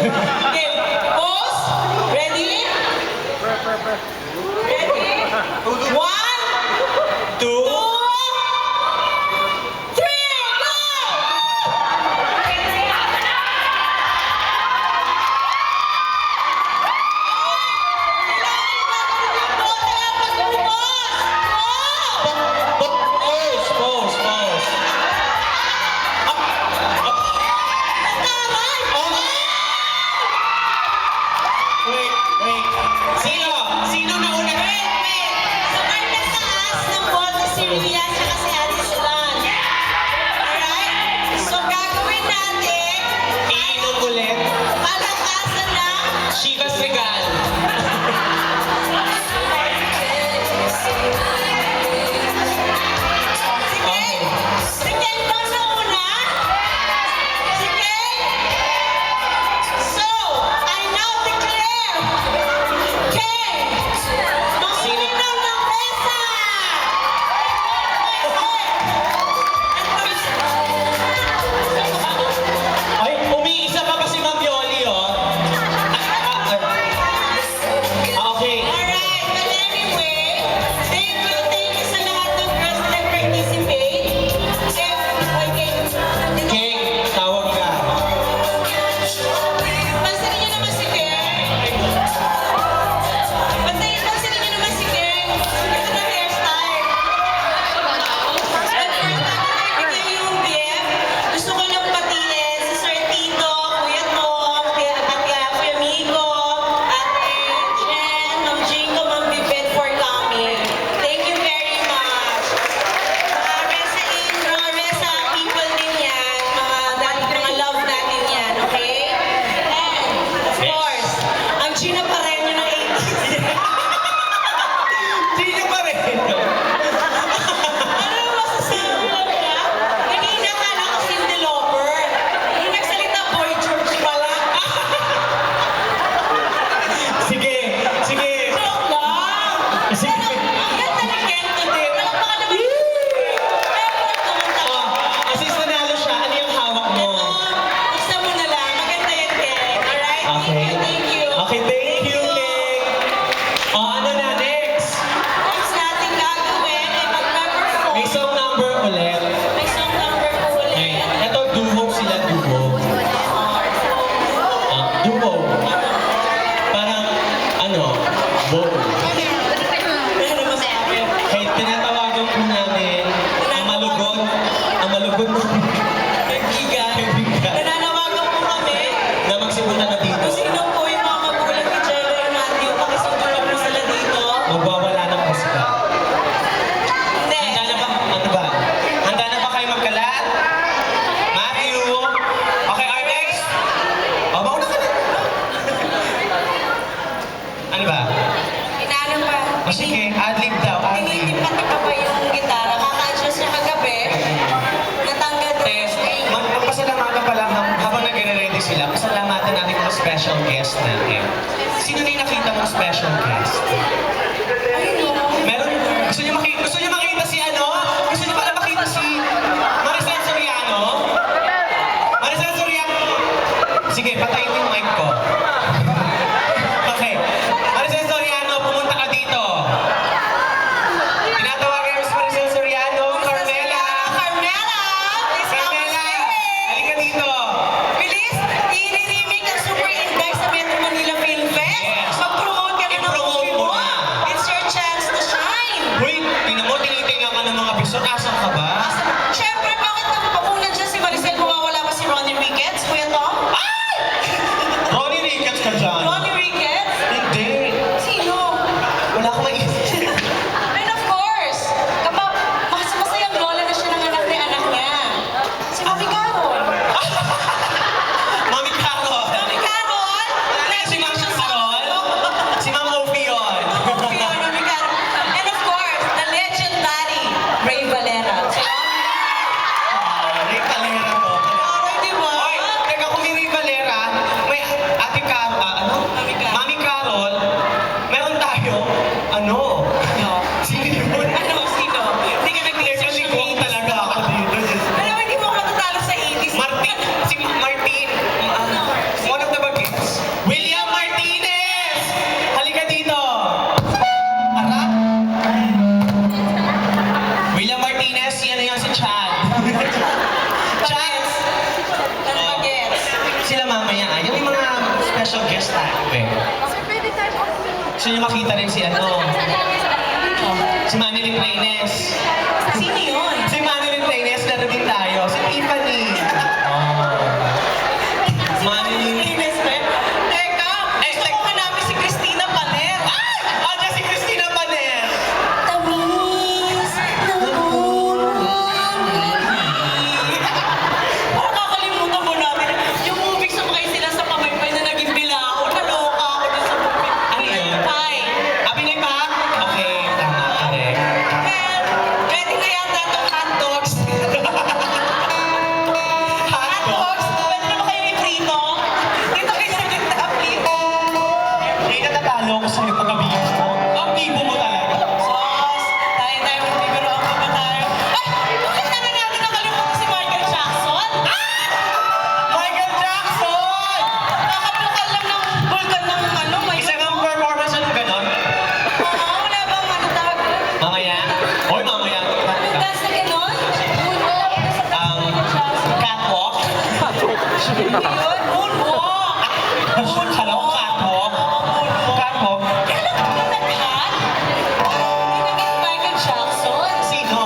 Okay, pause. Ready? Ready? One, two, three, go! Sino nauna? Sabay na taas ng bote si Ria at si Ate Sulan. Alright? So gagawin natin Iinom ulit. palakasan ng Chivas Regal. Sige! Sige, ikaw na una. Sige! So, I now declare King Maminaw ng Mesa! Ay, umiisa pa si Ma'am Yoli, oh. Okay. Alright, but anyway, thank you sa lahat ng girls na nag-participate. King, tawag ka. Pansinin niyo naman si King. Pansinin niyo naman si King. Ito na hairstyle. But first, bago tayo bigyan yung BF, gusto ko nang patiin si Sir Tito, Kuya Tom, Kuya Migo, Ate Jen, Ma'am Jingo, Ma'am Bibet for coming. Thank you very much. Mga Resa people din yan, mga love natin yan, okay? And, of course, ang Gina Pareño ng 80s. Sino pa rin? Ano masasabi mo niya? Kanina kala ko Cindy Lauper. Nung nagsalita, Boy George pala. Sige, sige. Joke lang. Sige. Pero, ang ganda ni Ken today. Palakpakan naman yung effort naman tayo. Kasi nanalo siya, ano yung hawak mo? Buksan mo na lang. Maganda yan, Ken. Alright? Okay. Thank you. Okay, thank you, King. Ano na, next? Next natin gagawin ay mag-perform. May song number ulit. May song number po Okay. ulit. Ito, duo sila, duo. Duo. Parang, ano, bow. Ano masabi? Kaya tinatawagan po namin ang malugod mo. Kaibigan. Kaibigan. Nananawagan po kami. Na magsimula na dito. Kung sino po yung mga magulang ni Jello and Matthew, pakisundo po sila dito. Magwawala ng musika. Hindi. Handa na ba? Ano ba? Handa na ba kayo magkalat? Matthew? Okay, our next. Mauna ka na. Ano ba? Inaano pa? O sige, ad-lib daw, ad-lib. Tinitipa-tipa pa yung gitara. Kaka-adjust niya kagabi. Natanggal na Test. Magpasalamatan pa lang habang nagre-ready sila. Pasalamatan natin mga special guest natin. Sino na yung nakita mong special guest? Meron? Gusto niyo makita si ano? Gusto niyo pala makita si Maricel Soriano? Maricel Soriano! Sige, patayin mo yung mic ko. Okay. Maricel Soriano, pumunta ka dito. Tinatawagan mo si Maricel Soriano. Carmela! Carmela! Please come on Carmela! stage! Halika dito. Bilis! I-remake ang Super Index sa Metro Manila Film Fest. Yes. Mag-promote ka na ng I-promote movie mo mo. na. It's your chance to shine. Uy, tingnan mo, tinitingnan ka ng mga bisot. Asan ka ba? Siyempre, bakit napapunan siya si Maricel? Mawawala ba si Ronnie Ricketts, Kuya Tom? Ronnie Ricketts nila mamaya. Yung may mga special guest tayo eh. Gusto niyo makita rin si ano? Si Manilyn Reynes. Sino yun? Si Manilyn Reynes, laro din tayo. Si Tiffany. Oh. Manilyn. Ines, eh? Teka, gusto ko hanapin si Christina Paner. Ay! Andiyan si Christina Paner. Tamis ng puno. Parang kakalimutan mo namin. Yung movie sumakay sila sa pamaypay na naging bilao. Naloka ako dun sa movie. Ano yun? Pamaypay. Pinay pa? Okay, tama. Correct. Well, pwede na yata itong hot dogs. Hot dogs? Pwede na ba kayo iprito? Dito kayo sa ganda, please. Hindi ka natalo ko sa'yo pagkabigo mo. Ang bibo mo talaga. Sos, tayo-tayo magbibiroan pa ba tayo? Ay! Bakit naman natin nakalimutan si Michael Jackson? Michael Jackson! Nakapukal lang ng bulkan ng ano, may... Isa kang performance ng ganon? Oo, wala bang ano tawag doon? Mamaya? Oy, mamaya. Anong dance na gano'n? Catwalk? Yun, moonwalk! Hello, catwalk? Catwalk? Kailan ka ba nag-hot? Hindi naging Michael Jackson? Sino?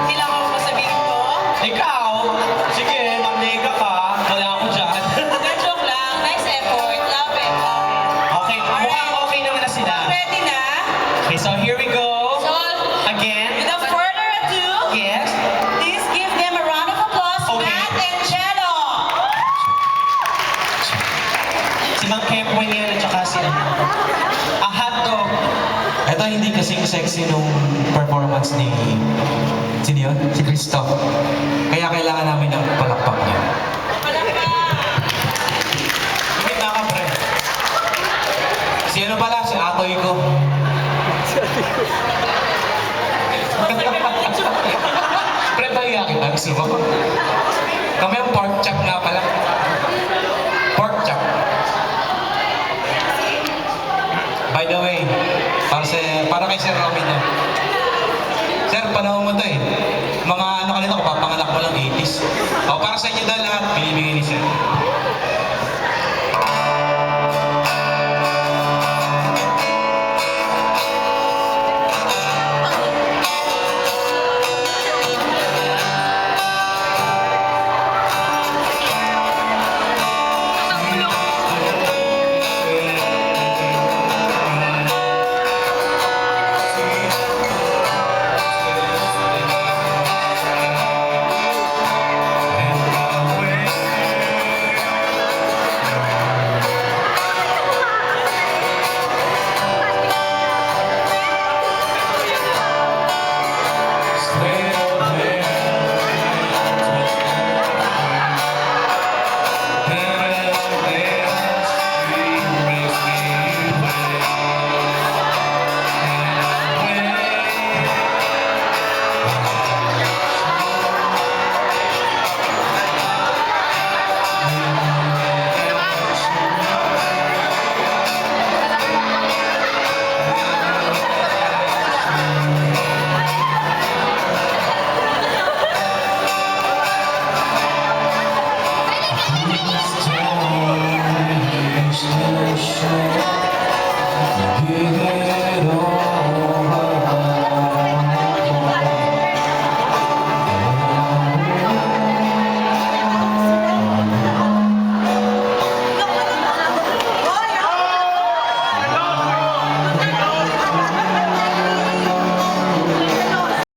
Kailangan mo ba sabihin ko? Ikaw? Sige, mag-nega ka. Wala ako dyan. Joke lang. Nice effort. Love it. Love it. Okay, mukhang okay naman na sila. Ready na? Okay, so here we go. So, Again. without further ado, Yes. please give them a round of applause, Okay. Matt and Jello. Si Mang Kempoy yan at saka si hotdog. Ito hindi kasing sexy nung performance ni... Sino yun? Si Christoph. Kaya kailangan namin ng palakpak niya. Palakpak. Hindi ka pre. Si ano pala? Si atoy ko. Pre, ba iyakin lang? Gusto mo? Kami ang pork chop nga pala. Pork chop. By the way, para kay Sir Robin to. Sir, panahon mo to eh. Mga ano ka nito, kapapanganak mo lang 80s. O, para sa inyo dahil lahat, binibigay ni Sir.